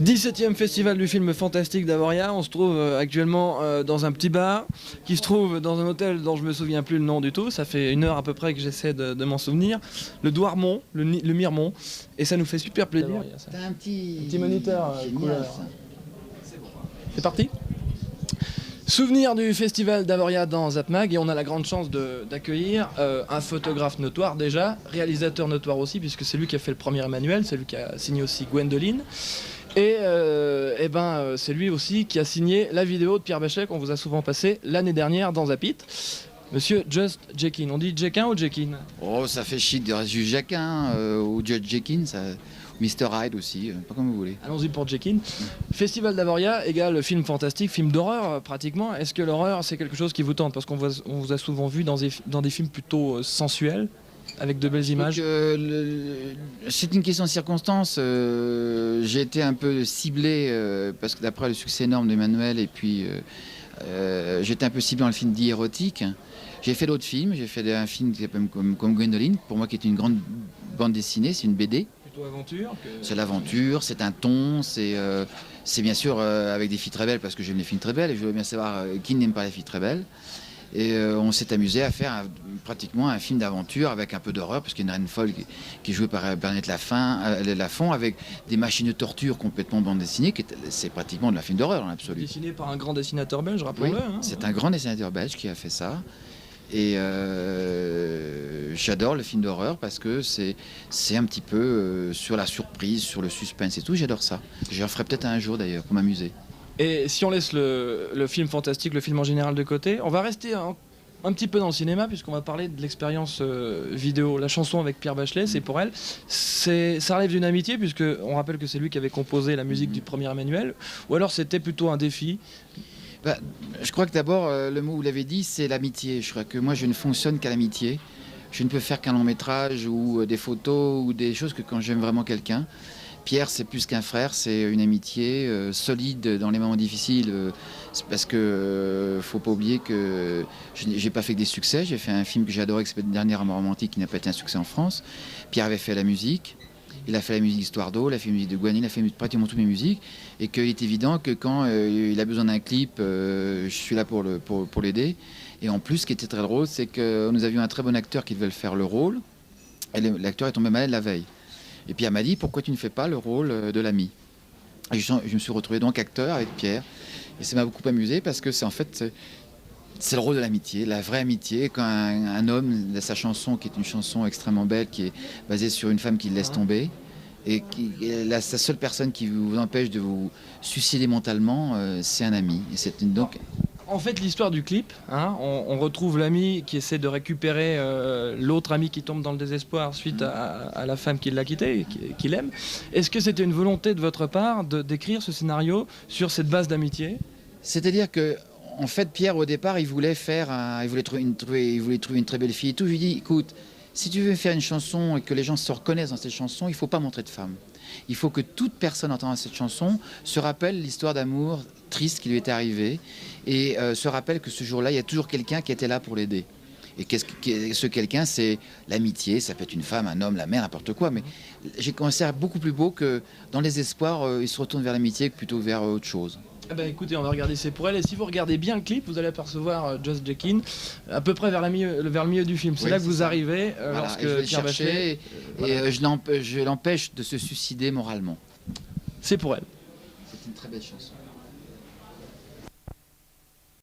17e festival du film fantastique d'Avoria. On se trouve actuellement dans un petit bar qui se trouve dans un hôtel dont je me souviens plus le nom du tout. Ça fait 1 heure à peu près que j'essaie de m'en souvenir. Le Douarmont, le Miremont. Et ça nous fait super plaisir. T'as un petit moniteur génial, couleur. ça. C'est parti. Souvenir du festival d'Avoria dans Zapmag, et on a la grande chance d'accueillir un photographe notoire déjà, réalisateur notoire aussi, puisque c'est lui qui a fait le premier Emmanuel, c'est lui qui a signé aussi Gwendoline, et c'est lui aussi qui a signé la vidéo de Pierre Bachelet qu'on vous a souvent passé l'année dernière dans Zapit. Monsieur Just Jekin, on dit Jekin ou Jekin? Oh, ça fait chic de Juge Jacquin ou Judge Jekin, ça... Mr. Hyde aussi, pas comme vous voulez. Allons-y pour Jekin. Festival d'Avoria égale film fantastique, film d'horreur pratiquement. Est-ce que l'horreur c'est quelque chose qui vous tente? Parce qu'on vous a souvent vu dans des films plutôt sensuels, avec de belles images. C'est une question de circonstance. J'ai été un peu ciblé parce que d'après le succès énorme d'Emmanuel, et puis j'étais un peu ciblé dans le film dit érotique. J'ai fait d'autres films. J'ai fait un film comme Gwendoline, pour moi qui est une grande bande dessinée, c'est une BD. Aventure C'est l'aventure, c'est un ton, c'est bien sûr avec des filles très belles parce que j'aime les filles très belles et je veux bien savoir qui n'aime pas les filles très belles. Et on s'est amusé à faire pratiquement un film d'aventure avec un peu d'horreur parce qu'il y a une reine folle qui est jouée par Bernadette Lafont avec des machines de torture complètement bande dessinée. C'est pratiquement de la film d'horreur en absolu. Dessiné par un grand dessinateur belge, rappelons-le. Oui, hein. C'est un grand dessinateur belge qui a fait ça. Et j'adore le film d'horreur parce que c'est un petit peu sur la surprise, sur le suspense et tout. J'adore ça. J'en ferai peut-être un jour d'ailleurs pour m'amuser. Et si on laisse le film fantastique, le film en général de côté, on va rester un petit peu dans le cinéma puisqu'on va parler de l'expérience vidéo. La chanson avec Pierre Bachelet, c'est pour elle. Ça relève d'une amitié puisque on rappelle que c'est lui qui avait composé la musique du premier Emmanuel. Ou alors c'était plutôt un défi? Je crois que d'abord, le mot, vous l'avez dit, c'est l'amitié. Je crois que moi, je ne fonctionne qu'à l'amitié. Je ne peux faire qu'un long métrage ou des photos ou des choses que quand j'aime vraiment quelqu'un. Pierre, c'est plus qu'un frère, c'est une amitié solide dans les moments difficiles. Parce que faut pas oublier que je n'ai pas fait que des succès. J'ai fait un film que j'adorais, qui s'appelle Dernier amour romantique, qui n'a pas été un succès en France. Pierre avait fait la musique. Il a fait la musique d'Histoire d'eau, il a fait la musique de Guanine, il a fait pratiquement toutes mes musiques. Et qu'il est évident que quand il a besoin d'un clip, je suis là pour l'aider. Et en plus, ce qui était très drôle, c'est que nous avions un très bon acteur qui devait faire le rôle. Et l'acteur est tombé malade la veille. Et Pierre m'a dit, pourquoi tu ne fais pas le rôle de l'ami? Et je me suis retrouvé donc acteur avec Pierre. Et ça m'a beaucoup amusé parce que c'est le rôle de l'amitié, la vraie amitié. Quand un homme, sa chanson, qui est une chanson extrêmement belle, qui est basée sur une femme qui le laisse tomber, et la seule personne qui vous empêche de vous suicider mentalement, c'est un ami. Et c'est donc... En fait, l'histoire du clip, on retrouve l'ami qui essaie de récupérer l'autre ami qui tombe dans le désespoir suite à la femme qui l'a quitté, qu'il aime. Est-ce que c'était une volonté de votre part d'écrire ce scénario sur cette base d'amitié? C'est-à-dire que en fait, Pierre, au départ, il voulait trouver une très belle fille et tout. Je lui ai dit, écoute, si tu veux faire une chanson et que les gens se reconnaissent dans cette chanson, il ne faut pas montrer de femme. Il faut que toute personne entendant cette chanson se rappelle l'histoire d'amour triste qui lui était arrivée et se rappelle que ce jour-là, il y a toujours quelqu'un qui était là pour l'aider. Et ce quelqu'un, c'est l'amitié. Ça peut être une femme, un homme, la mère, n'importe quoi. Mais j'ai commencé à beaucoup plus beau que dans les espoirs, il se retourne vers l'amitié que plutôt vers autre chose. Eh ben, écoutez, on va regarder C'est pour elle. Et si vous regardez bien le clip, vous allez apercevoir Just Jekin à peu près vers le milieu du film. C'est là que vous arrivez lorsque Pierre Bachelet... je l'empêche de se suicider moralement. C'est pour elle. C'est une très belle chanson.